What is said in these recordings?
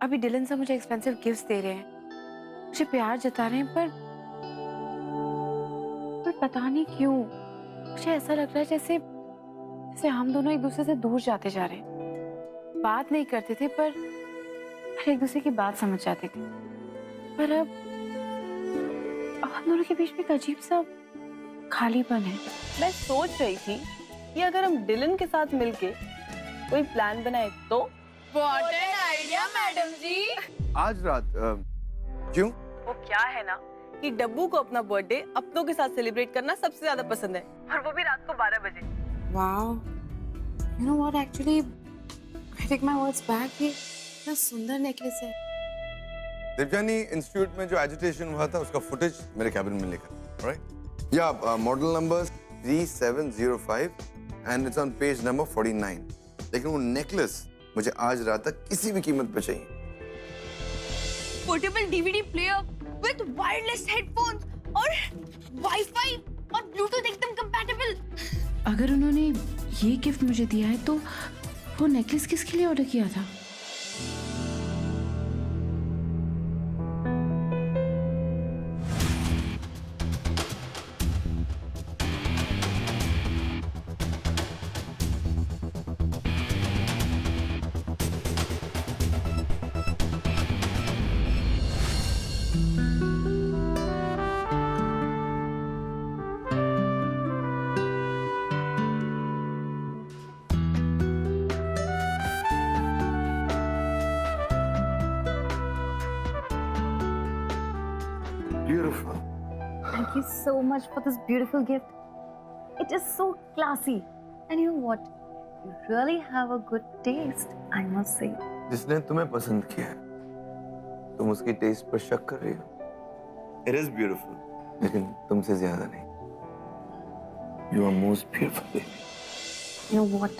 अभी डिलन से मुझे एक्सपेंसिव गिफ्ट्स दे रहे हैं, मुझे प्यार जता रहे हैं, पर पता नहीं क्यों मुझे ऐसा लग रहा है जैसे जैसे हम दोनों एक दूसरे से दूर जाते जा रहे हैं। बात नहीं करते थे पर एक दूसरे की बात समझ जाते थे, पर अब हम दोनों के बीच में एक अजीब सा खालीपन है। मैं सोच रही थी कि अगर हम डिलन के साथ मिलके कोई प्लान बनाए तो। What an idea, मैडम जी। आज रात क्यों? वो क्या है ना कि डब्बू को अपना बर्थडे अपनों के साथ सेलिब्रेट करना सबसे ज्यादा पसंद है, और वो भी रात को 12 बजे। Wow, you know what? Actually, I take my words back. ये इतना सुंदर नेकलेस है। देवयानी इंस्टीट्यूट में जो एजिटेशन हुआ था उसका फुटेज मेरे कैबिन में लेकर, राइट? या model number 3705 and it's on page number 49। लेकिन वो नेकलेस मुझे आज रात तक किसी भी कीमत पे चाहिए। Portable DVD player with wireless headphones और वाईफाई और ब्लूटूथ एकदम कंपैटिबल। अगर उन्होंने ये गिफ्ट मुझे दिया है तो वो नेकलेस किसके लिए ऑर्डर किया था? Beautiful. Thank you so much for this beautiful gift. It is so classy. And you know what? You really have a good taste, I must say. जिसने तुम्हें पसंद किया है तुम उसकी टेस्ट पर शक कर रही हो। It is beautiful, लेकिन तुमसे ज्यादा नहीं। You are most beautiful, baby. You know what?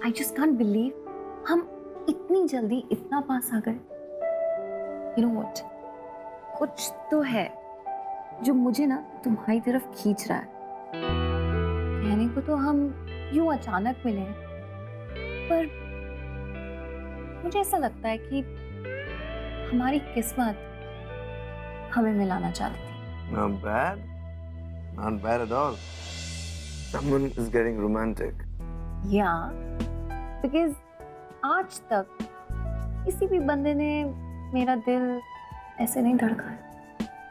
I just can't believe हम इतनी जल्दी इतना पास आ गए। You know what? कुछ तो है जो मुझे ना तुम्हारी तरफ खींच रहा है। कहने को तो हम यूं अचानक मिले हैं, पर मुझे ऐसा लगता है कि हमारी किस्मत हमें मिलाना चाहती थी। Not bad. Not bad at all. Someone is getting romantic. Yeah, because आज तक किसी भी बंदे ने मेरा दिल ऐसे नहीं धड़का है।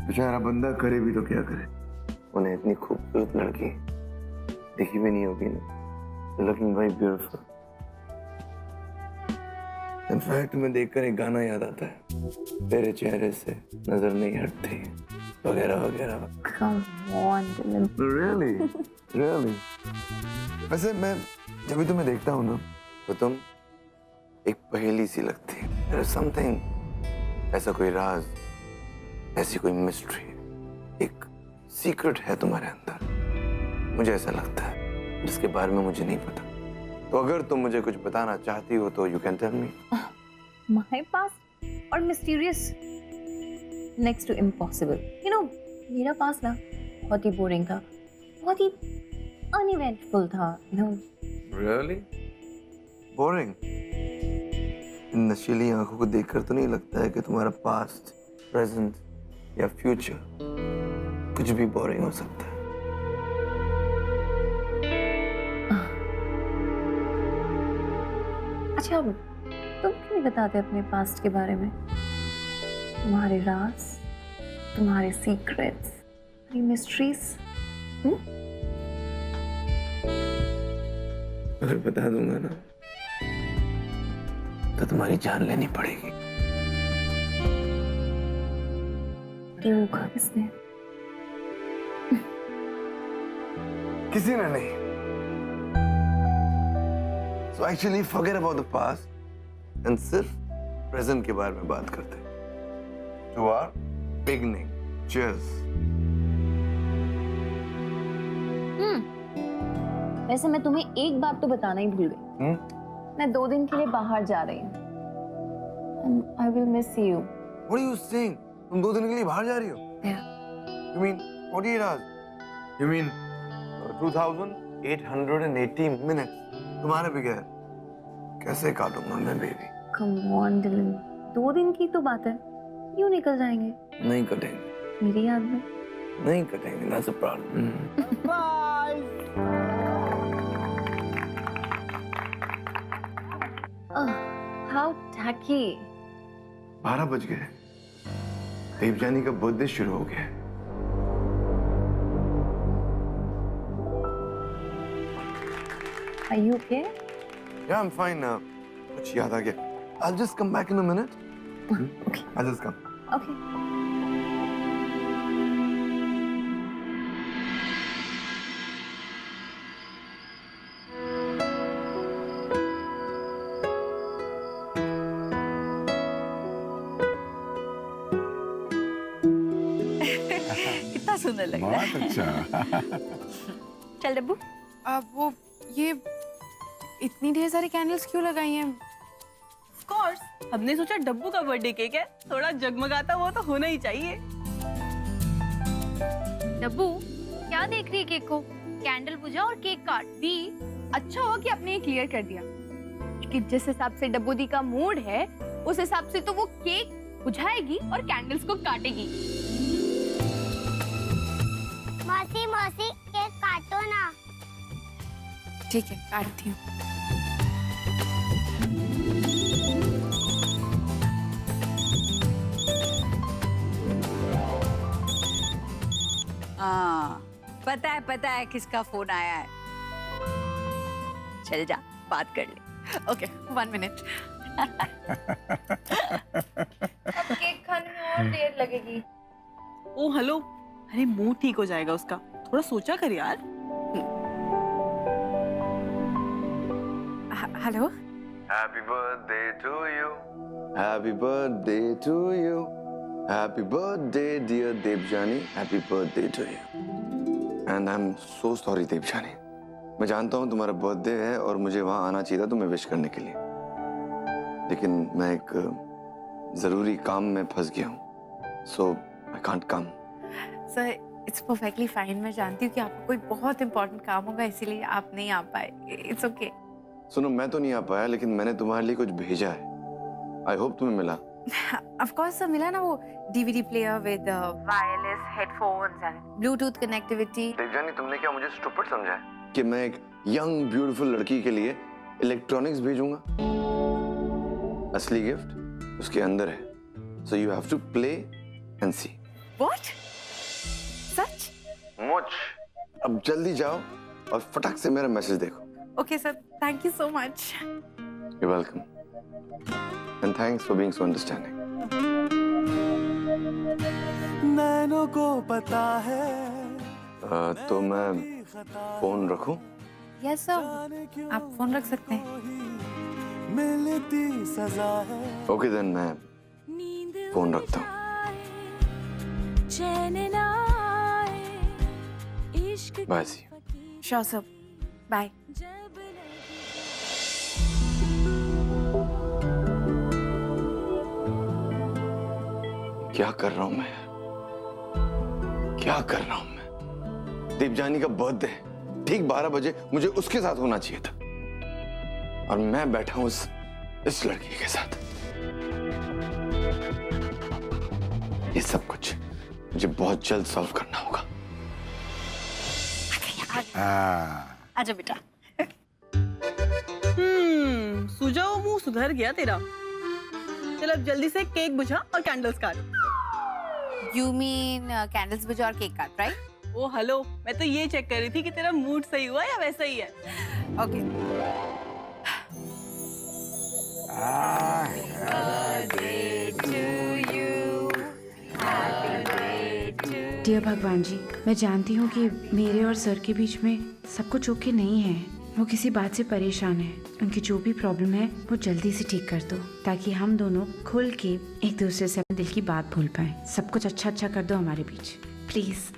बेचारा बंदा करे भी तो क्या करे? उन्हें इतनी खूबसूरत लड़की देखी भी नहीं होगी ना। Looking very beautiful. In fact, मैं देखकर एक गाना याद आता है, तेरे चेहरे से नजर नहीं हटती, वगैरह वगैरह। Come on, Dylan. Really? Really? वैसे मैं जब भी तुम्हें देखता हूँ ना, तो तुम एक पहेली सी लगती है। There is something, ऐसा कोई राज, ऐसी कोई मिस्ट्री, एक सीक्रेट है तुम्हारे अंदर। मुझे ऐसा लगता है जिसके बारे में मुझे नहीं पता। तो अगर तुम मुझे कुछ बताना चाहती हो तो you can tell me. My past और mysterious next to impossible. You know, मेरा past ना बहुत ही boring था, बहुत ही uneventful था। You know. Really? Boring? इन नशीली आंखों को देखकर तो नहीं लगता है कि तुम्हारा पास्ट, प्रेजेंट या फ्यूचर कुछ भी बोरिंग हो सकता है। अच्छा, तुम क्यों नहीं बताते अपने पास्ट के बारे में? तुम्हारे राज, तुम्हारे सीक्रेट्स, तुम्हारी मिस्ट्रीज। अगर बता दूंगा ना तो तुम्हारी जान लेनी पड़ेगी। रोका किसने? किसी ने नहीं। So actually forget about the past and सिर्फ प्रेजेंट के बारे में बात करते हैं। To our beginning. Cheers. वैसे मैं तुम्हें एक बात तो बताना ही भूल गई। मैं 2 दिन के लिए बाहर जा रही हूँ। And I will miss you. What are you saying? तुम 2 दिन के लिए बाहर जा रही हो? Yeah. You mean 48 hours? You mean 2880 minutes? तुम्हारे बगैर कैसे काटूंगा मैं बेबी? Come on, Dylan. 2 दिन की तो बात है, यूं निकल जाएंगे नहीं कटेंगे, मेरी याद में। नहीं कटेंगे, that's a problem. How tacky. 12 बज गए, देवजानी का बर्थडे शुरू हो गया। Are you okay? Yeah, I'm fine now. कुछ याद आ गया. I'll just come back in a minute. Okay. I'll just come. Okay. कितना सुंदर लग रहा है। बहुत अच्छा। चल डब्बू। अब वो ये इतनी ढेर सारी कैंडल्स क्यों लगाई हैं? Of course, हमने सोचा डब्बू का बर्थडे केक है, थोड़ा जगमगाता हुआ तो होना ही चाहिए। डब्बू क्या देख रही है केक को? कैंडल बुझा और केक काट दी। अच्छा हुआ कि आपने ये क्लियर कर दिया कि जिस हिसाब से डब्बू दी का मूड है उस हिसाब से तो वो केक बुझाएगी और कैंडल्स को काटेगी। मौसी मौसी केक काटो ना। ठीक है, काटती हूँ। हाँ, पता है किसका फोन आया है। चल जा, बात कर ले। Okay, 1 minute. अब केक खाने में और देर लगेगी। ओ हेलो, अरे मुंह ठीक हो जाएगा उसका, थोड़ा सोचा कर यार। Hello. Happy birthday to you. Happy birthday to you. Happy birthday, dear Devjani. Happy birthday to you. And I'm so sorry, Devjani. मैं जानता हूँ तुम्हारा बर्थडे है और मुझे वहाँ आना चाहिए था तुम्हें विश करने के लिए, लेकिन मैं एक जरूरी काम में फंस गया हूँ, so I can't come. Sir, it's perfectly fine. मैं जानती हूँ कि आपको कोई बहुत इंपॉर्टेंट काम होगा, इसीलिए आप नहीं आ पाए। It's okay. सुनो, मैं तो नहीं आ पाया, लेकिन मैंने तुम्हारे लिए कुछ भेजा है। आई होप तुम्हें मिला। ऑफ कोर्स सर, मिला ना वो DVD player with wireless headphones and Bluetooth connectivity. Devjani, तुमने क्या मुझे स्टूपिड समझा है कि मैं एक यंग ब्यूटीफुल लड़की के लिए इलेक्ट्रॉनिक्स भेजूंगा? असली गिफ्ट उसके अंदर है, so you have to play and see. What? सच? मुझ अब जल्दी जाओ और फटाक से मेरा मैसेज देखो। Okay sir, thank you so much. You welcome and thanks for being so understanding. नैनों को पता है तो मैं फोन रखूं? यस सर, आप फोन रख सकते हैं। मिलती सजा है। ओके देन, मैं फोन रखता हूँ। Bye see. Sure sir, bye. क्या कर रहा हूं मैं? क्या कर रहा हूं मैं? देवजानी का बर्थडे ठीक 12 बजे मुझे उसके साथ होना चाहिए था, और मैं बैठा हूं इस लड़की के साथ। ये सब कुछ मुझे बहुत जल्द सॉल्व करना होगा। आजा बेटा। सूझा वो मुंह सुधर गया तेरा। चल अब जल्दी से केक बुझा और कैंडल्स काट। यू मीन कैंडल्स बुझा और केक काट, राइट? ओ हेलो, मैं तो ये चेक कर रही थी कि तेरा मूड सही हुआ या वैसा ही है। ओके। डियर भगवान जी, मैं जानती हूँ कि मेरे और सर के बीच में सब कुछ ओके नहीं है। वो किसी बात से परेशान है। उनकी जो भी प्रॉब्लम है वो जल्दी से ठीक कर दो, ताकि हम दोनों खुल के एक दूसरे से अपने दिल की बात भूल पाए। सब कुछ अच्छा कर दो हमारे बीच, प्लीज।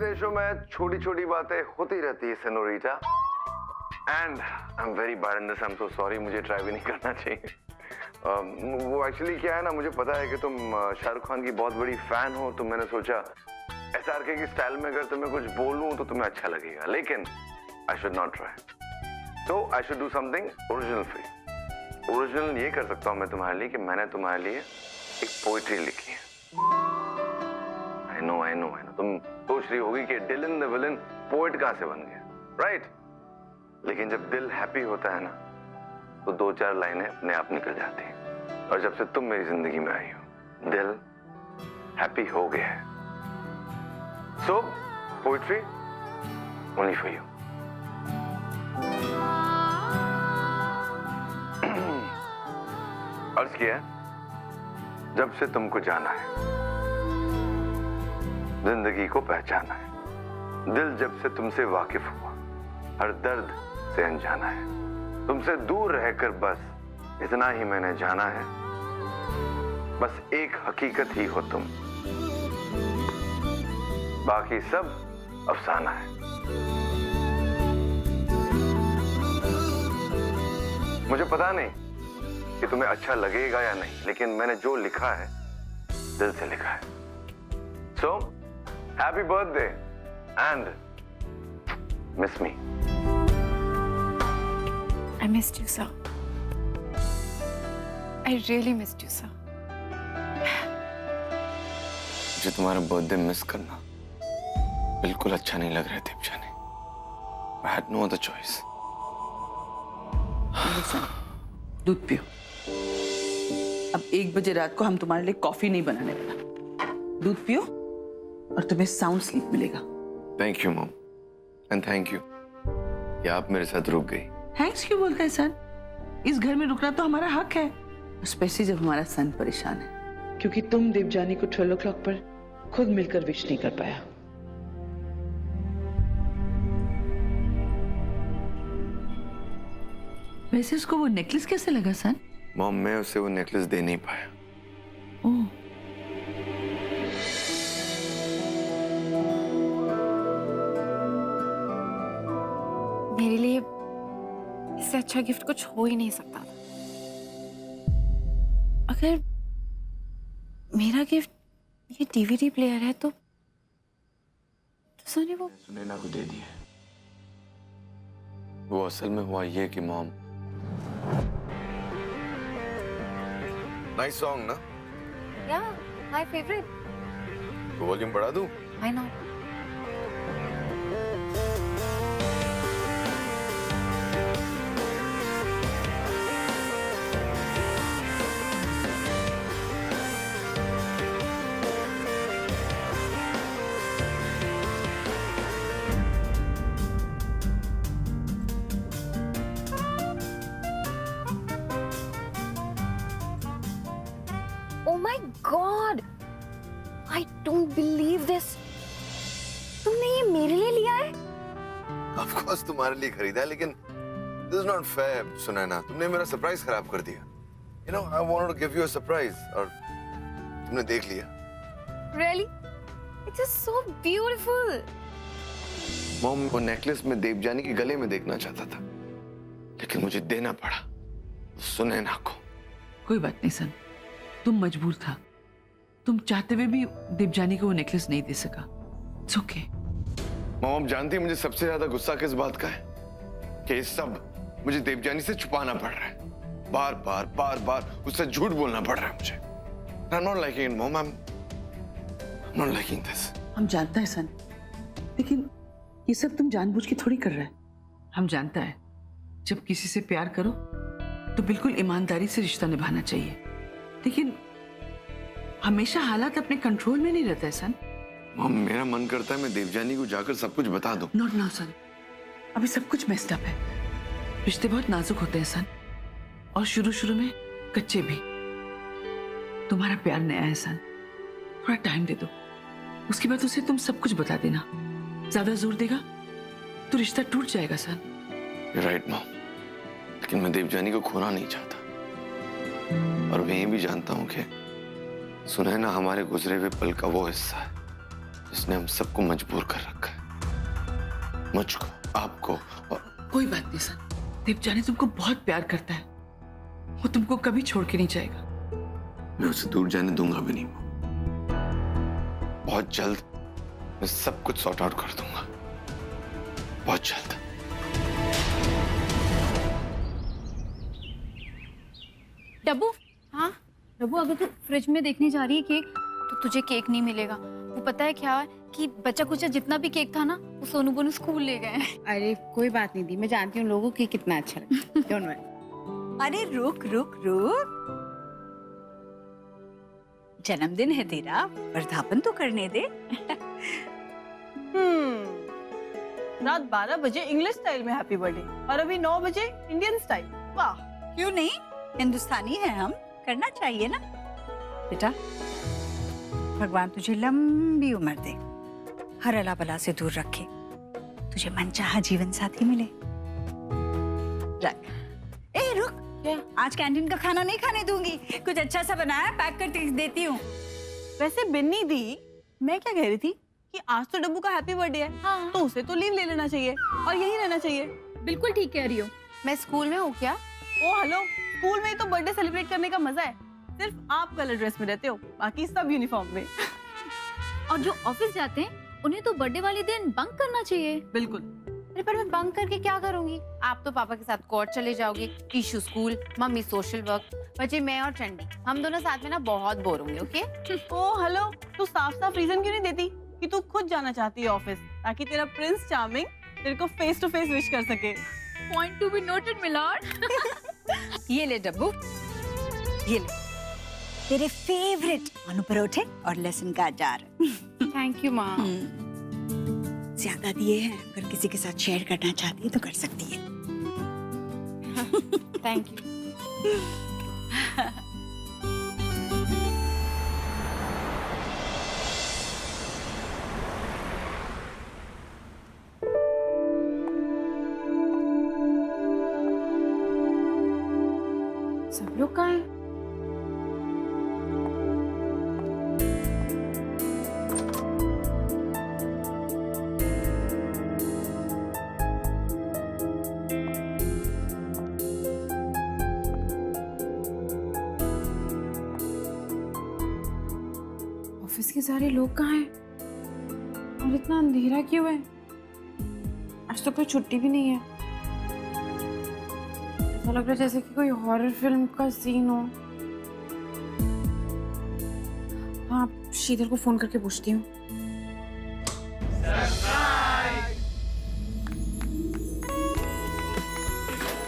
देशों में छोटी छोटी बातें होती रहती है senorita, and I am very bad in this, I am so sorry, मुझे ट्राई भी नहीं करना चाहिए। वो एक्चुअली क्या है ना, मुझे पता है कि तुम शाहरुख खान की बहुत बड़ी फैन हो, तो मैंने सोचा SRK की स्टाइल में अगर तुम्हें कुछ बोलूं तो तुम्हें अच्छा लगेगा, लेकिन I should not try, so I should do something original for you. Original ये कर सकता हूँ मैं तुम्हारे लिए कि मैंने तुम्हारे लिए एक पोइट्री लिखी है। आई नो तुम सोच रही होगी कि डिलन द विलन पोएट कहां से बन गया, राइट? लेकिन जब दिल हैप्पी होता है ना, तो 2-4 लाइनें अपने आप निकल जाती हैं, और जब से तुम मेरी जिंदगी में आई हो, दिल हैप्पी हो गया है। सो पोइट्री ओनली फॉर यू। अर्ज किया है, जब से तुमको जाना है, जिंदगी को पहचाना है, दिल जब से तुमसे वाकिफ हुआ, हर दर्द से अनजाना है, तुमसे दूर रहकर बस इतना ही मैंने जाना है, बस एक हकीकत ही हो तुम, बाकी सब अफसाना है। मुझे पता नहीं कि तुम्हें अच्छा लगेगा या नहीं, लेकिन मैंने जो लिखा है दिल से लिखा है। So happy birthday and miss me. I missed you, sir. I really missed you, sir. मुझे तुम्हारा बर्थडे मिस करना बिल्कुल अच्छा नहीं लग रहा है दीपजानी। I had no other choice. दूध पियो। अब 1 बजे रात को हम तुम्हारे लिए कॉफी नहीं बनाने वाला। दूध पियो और तुम्हें साउंड स्लीप मिलेगा। Thank you mom, and thank you कि आप मेरे साथ रुक गई। थैंक्स क्यों बोलता है सन? इस घर में रुकना तो हमारा हक है, स्पेशली जब हमारा सन परेशान है। क्योंकि तुम देवजानी को 12 o'clock पर खुद मिलकर विश नहीं कर पाया। वैसे उसको वो नेकलेस कैसे लगा सन? मॉम, मैं उसे वो नेकलेस दे नहीं पाया। ओह, मेरे लिए इससे अच्छा गिफ्ट कुछ हो ही नहीं सकता था। अगर मेरा गिफ्ट ये DVD प्लेयर है तो सोनी वो सुनैना को दे दिया। वो असल में हुआ ये कि मॉम, नाइस सॉन्ग ना? Yeah, my favorite. वॉल्यूम बढ़ा दूं? Why not? Oh my God! I don't believe this. तुमने ये मेरे लिए लिया है? ऑफ कोर्स तुम्हारे लिए खरीदा है, लेकिन this is not fair Sunaina. तुमने मेरा सरप्राइज खराब कर दिया। You know, I wanted to give you a surprise और तुमने देख लिया। Really? It is so beautiful. Mom, वो नेकलेस मैं देवजानी के गले में देखना चाहता था, लेकिन मुझे देना पड़ा सुनैना को। कोई बात नहीं सन, तुम मजबूर था। तुम चाहते हुए भी देवजानी को वो नेकलेस नहीं दे सका। It's okay. मॉम, जानती है मुझे सबसे ज्यादा गुस्सा किस बात का है? कि ये सब मुझे देवजानी से छुपाना पड़ रहा है। बार बार उससे झूठ बोलना पड़ रहा है मुझे। I'm not liking it, Mom. I'm not liking this. हम जानता है सन, लेकिन ये सब तुम जानबूझ के थोड़ी कर रहा है। हम जानता है जब किसी से प्यार करो तो बिल्कुल ईमानदारी से रिश्ता निभाना चाहिए, लेकिन हमेशा हालात अपने कंट्रोल में नहीं रहता है सन। मॉम, मेरा मन करता है मैं देवजानी को जाकर सब कुछ बता दूं। नॉट नाउ सन, अभी सब कुछ मेस्ड अप है। रिश्ते बहुत नाजुक होते हैं सन, और शुरू में कच्चे भी। तुम्हारा प्यार नया है सन, थोड़ा टाइम दे दो। उसके बाद उसे तुम सब कुछ बता देना। ज्यादा जोर देगा तो रिश्ता टूट जाएगा सन। You're right, मॉम, लेकिन मैं देवजानी को खोना नहीं चाहता, और मैं ये भी जानता हूं कि सुनैना हमारे गुजरे हुए पल का वो हिस्सा है जिसने हम सबको मजबूर कर रखा है, मुझको, आपको और कोई बात नहीं सन, देवजानी तुमको बहुत प्यार करता है, वो तुमको कभी छोड़ के नहीं जाएगा। मैं उसे दूर जाने दूंगा भी नहीं। बहुत जल्द मैं सब कुछ सॉर्ट आउट कर दूंगा, बहुत जल्द। डब्बू, हाँ डब्बू, अगर तू फ्रिज में देखने जा रही है केक तो तुझे केक नहीं मिलेगा। वो पता है क्या है कि बच्चा कुछ जितना भी केक था ना वो सोनू बोनू स्कूल ले गए हैं। अरे कोई बात नहीं दी, मैं जानती हूँ लोगों को कितना अच्छा लगता है। Don't worry. अरे रुक रुक रुक, जन्मदिन है तेरा, वर्धापन तो करने दे। रात 12 बजे इंग्लिश स्टाइल में हैप्पी बर्थडे और अभी 9 बजे इंडियन स्टाइल। वाह, क्यों नहीं, हिंदुस्तानी है हम, करना चाहिए ना। बेटा, भगवान तुझे लंबी उम्र दे, हर अला बला से दूर रखे, तुझे मनचाहा जीवन साथी मिले। रख। ए रुक, क्या? आज कैंटीन का खाना नहीं खाने दूंगी, कुछ अच्छा सा बनाया पैक कर देती हूँ। वैसे बिन्नी दी, मैं क्या कह रही थी कि आज तो डब्बू का हैप्पी बर्थडे है, हाँ। तो उसे तो लीव ले लेना चाहिए और यहीं रहना चाहिए। बिल्कुल ठीक कह रही हो। मैं स्कूल में हूँ क्या? ओ हेलो, स्कूल में ही तो बर्थडे सेलिब्रेट करने का मजा है। सिर्फ आप कलर ड्रेस में रहते हो, बाकी सब यूनिफॉर्म में। और जो ऑफिस जाते हैं उन्हें तो बर्थडे वाले दिन बंक करना चाहिए। बिल्कुल। अरे पर मैं बंक करके क्या करूंगी? आप तो पापा के साथ कोर्ट चले जाओगे, ईशू स्कूल, मम्मी सोशल वर्क, बचे मैं और चंडी, हम दोनों साथ में ना बहुत बोर होंगे। ओके? ओ हेलो, तू साफ साफ रीजन क्यों नहीं देती कि तू खुद जाना चाहती है ऑफिस, ताकि तेरा प्रिंस चार्मिंग तेरे को फेस टू फेस विश कर सके। Point to be noted milord. ये ले डब्बू, ये ले तेरे फेवरेट आलू परोठे और लहसुन का अचार। थैंक यू माँ। ज्यादा दिए हैं, अगर किसी के साथ शेयर करना चाहती है तो कर सकती है। Thank you. सब लोग कहाँ हैं? ऑफिस के सारे लोग कहाँ हैं? और इतना अंधेरा क्यों है? आज तो कोई छुट्टी भी नहीं है। ऐसा लग रहा है जैसे कि कोई हॉरर फिल्म का सीन हो। हाँ, श्रीधर को फोन करके पूछती हूँ।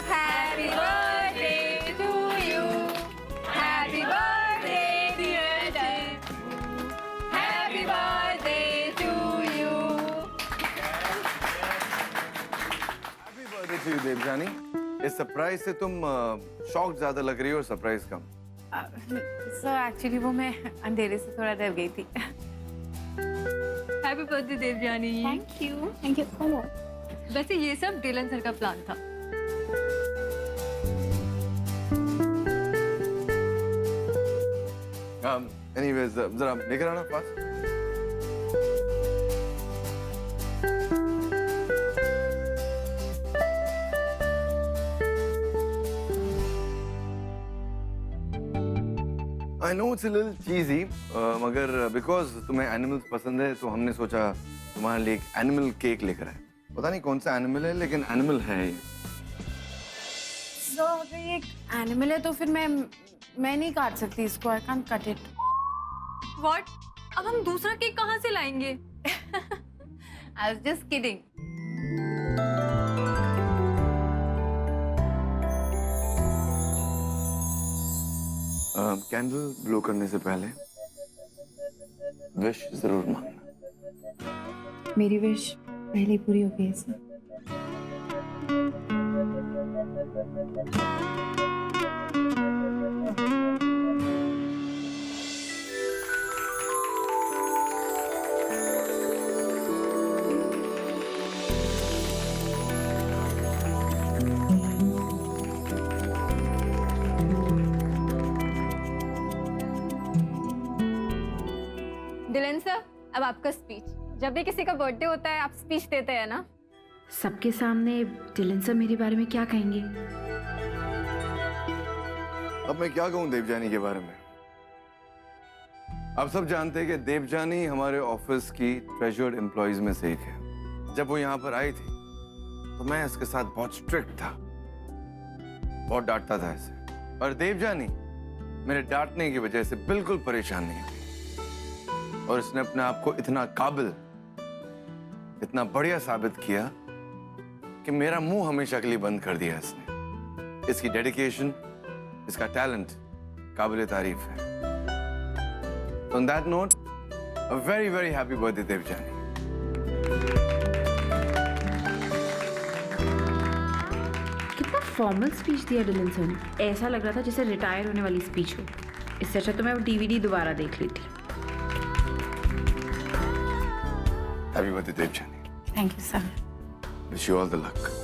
Happy birthday to you. Happy birthday dear Dave. Happy birthday to you. Happy birthday to you Devjani. इस सरप्राइज से तुम शॉक ज्यादा लग रही हो और सरप्राइज कम। सर एक्चुअली वो मैं अंधेरे से थोड़ा डर गई थी। Happy birthday Devjani. Thank you so much. वैसे ये सब डिलन सर का प्लान था। एनीवेज जरा लेकर आना पास। I know it's a little cheesy, मगर बिकॉज तुम्हें एनिमल्स पसंद है तो हमने सोचा तुम्हारे लिए एक एनिमल केक लेकर आए। पता नहीं कौन सा एनिमल है, लेकिन एनिमल है ये। सो अगर ये एक एनिमल है तो फिर मैं नहीं काट सकती इसको। I can't cut it. What? अब हम दूसरा केक कहाँ से लाएंगे? I was just kidding. Candle blow करने से पहले विश जरूर मांगना। मेरी विश पहले ही पूरी हो गई है सर। डिलन सर, अब आपका स्पीच। जब भी किसी का बर्थडे होता है आप स्पीच देते हैं ना? सबके सामने डिलन सर मेरे बारे में क्या कहेंगे? अब मैं क्या कहूं देवजानी के बारे में? आप सब जानते हैं कि देवजानी हमारे ऑफिस की ट्रेजर्ड एम्प्लॉयज में से एक है। जब वो यहाँ पर आई थी तो मैं इसके साथ बहुत स्ट्रिक्ट था, बहुत डांटता था इसे। और देवजानी मेरे डांटने की वजह से बिल्कुल परेशान नहीं हुई और इसने अपने आप को इतना काबिल, इतना बढ़िया साबित किया कि मेरा मुंह हमेशा के लिए बंद कर दिया इसने। इसकी डेडिकेशन, इसका टैलेंट काबिल तारीफ है। On that note, a very, very happy birthday, Devjani. कितना फॉर्मल स्पीच दिया डिलन सर ने। ऐसा लग रहा था जैसे रिटायर होने वाली स्पीच हो। इससे अच्छा तो मैं वो DVD दोबारा देख लेती। Happy birthday, Devjani. Thank you, sir. Wish you all the luck.